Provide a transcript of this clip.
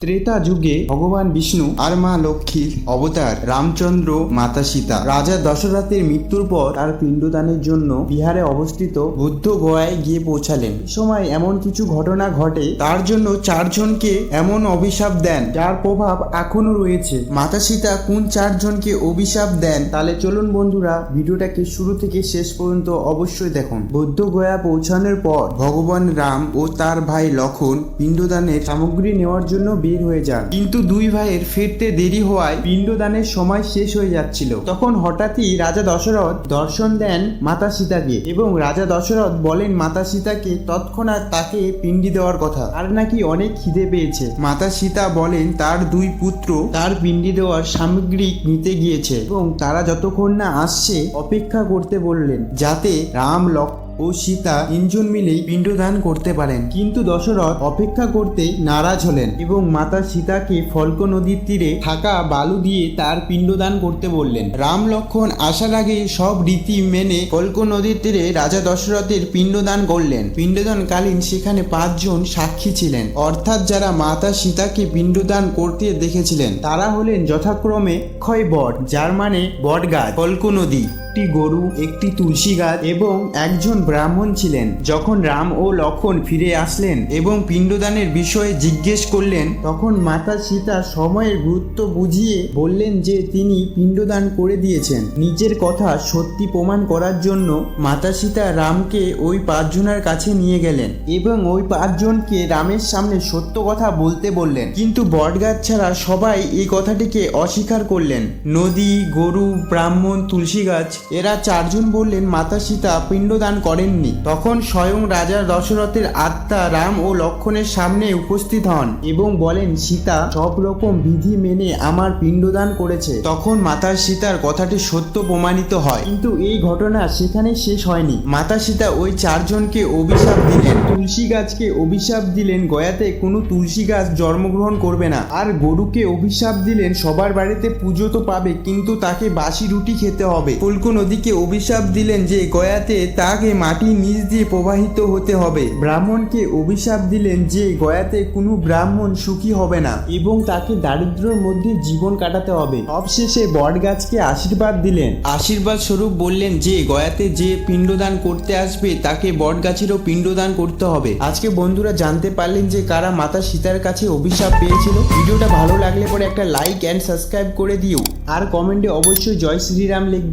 ত্রেতা যুগে ভগবান বিষ্ণু আর মা লক্ষ্মীর অবতার রামচন্দ্র, মাতা সীতা রাজা দশরথের মৃত্যুর পর তার পিণ্ডদানের জন্য বিহারে অবস্থিত বুদ্ধ গয়ায় গিয়ে পৌঁছালেন। সময় এমন কিছু ঘটনা ঘটে তার জন্য চারজনকে এমন অভিশাপ দেন যার প্রভাব এখনো রয়েছে। মাতা সীতা কোন চারজনকে অভিশাপ দেন তাহলে চলুন বন্ধুরা ভিডিওটাকে শুরু থেকে শেষ পর্যন্ত অবশ্যই দেখুন। বুদ্ধ গয়া পৌঁছানোর পর ভগবান রাম ও তার ভাই লক্ষণ পিণ্ডদানের সামগ্রী নেওয়ার জন্য বের হয়ে যান, কিন্তু দুই ভাইয়ের ফিরতে দেরি হওয়ায় পিণ্ডদানের সময় শেষ হয়ে যাচ্ছিল। তখন হঠাৎই রাজা দশরথ দর্শন দেন মাতা সীতাকে এবং রাজা দশরথ বলেন মাতা সীতাকে তৎক্ষণাৎ তাকে পিণ্ডি দেওয়ার কথা, আর নাকি অনেক খিদে পেয়েছে। মাতা সীতা বলেন তার দুই পুত্র তার পিণ্ডি দেওয়ার সামগ্রী নিতে গিয়েছে এবং তারা যতক্ষণ না আসছে অপেক্ষা করতে বললেন, যাতে রাম, লক্ষ্মণ ও সীতা তিনজন মিলেই পিণ্ডদান করতে পারেন। কিন্তু দশরথ অপেক্ষা করতে নারাজ হলেন এবং মাতা সীতাকে ফল্ক নদীর তীরে থাকা বালু দিয়ে তার পিণ্ডদান করতে বললেন। রাম, লক্ষ্মণ আসার আগে সব রীতি মেনে ফল্ক নদীর তীরে রাজা দশরথের পিণ্ডদান করলেন। পিণ্ডদানকালীন সেখানে 5 জন সাক্ষী ছিলেন, অর্থাৎ যারা মাতা সীতাকে পিণ্ডদান করতে দেখেছিলেন। তারা হলেন যথাক্রমে অক্ষয় বট, যার মানে বট গাছ, ফল্ক নদী, একটি গরু, একটি তুলসী গাছ এবং একজন ব্রাহ্মণ ছিলেন। যখন রাম ও লক্ষ্মণ ফিরে আসলেন এবং পিণ্ডদানের বিষয়ে জিজ্ঞেস করলেন, তখন মাতা সীতা সময়ের গুরুত্ব বুঝিয়ে বললেন যে তিনি পিণ্ডদান করে দিয়েছেন। নিজের কথা সত্যি প্রমাণ করার জন্য মাতা সীতা রামকে ওই 5 জনের কাছে নিয়ে গেলেন এবং ওই 5 জনকে রামের সামনে সত্য কথা বলতে বললেন। কিন্তু বটগাছ ছাড়া সবাই এই কথাটিকে অস্বীকার করলেন। নদী, গরু, ব্রাহ্মণ, তুলসী গাছ এরা 4 জন বললেন মাতা সীতা পিণ্ডদান করেননি। তখন স্বয়ং রাজা দশরথের আত্মা রাম ও লক্ষ্মণের সামনে উপস্থিত হন এবং বলেন সীতা সব রকম বিধি মেনে আমার পিণ্ডদান করেছে। তখন মাতা সীতার কথাটি সত্য প্রমাণিত হয়। কিন্তু এই ঘটনা সেখানে শেষ হয়নি। মাতা সীতা ওই 4 জনকে অভিশাপ দিলেন। তুলসী গাছকে অভিশাপ দিলেন গয়াতে কোনো তুলসী গাছ জন্মগ্রহণ করবে না, আর গরুকে অভিশাপ দিলেন সবার বাড়িতে পুজো তো পাবে কিন্তু তাকে বাসি রুটি খেতে হবে। ফল্ক নদীকে অভিশাপ দিলেন যে গয়াতে তাকে মাটির নিচ দিয়ে প্রবাহিত হতে হবে। ব্রাহ্মণকে অভিশাপ দিলেন যে গয়াতে কোনো ব্রাহ্মণ সুখী হবে না এবং তাকে দারিদ্র্যের মধ্যে জীবন কাটাতে হবে। সবশেষে বট গাছকে আশীর্বাদ দিলেন। আশীর্বাদ স্বরূপ বললেন যে গয়াতে যে পিণ্ডদান করতে আসবে তাকে বট গাছেরও পিণ্ডদান করতে হবে। আজকে বন্ধুরা জানতে পারলেন যে কারা মাতা সীতার কাছে অভিশাপ পেয়েছিল। ভিডিওটা ভালো লাগলে পরে একটা লাইক অ্যান্ড সাবস্ক্রাইব করে দিও, আর কমেন্টে অবশ্যই জয় শ্রীরাম লিখবে।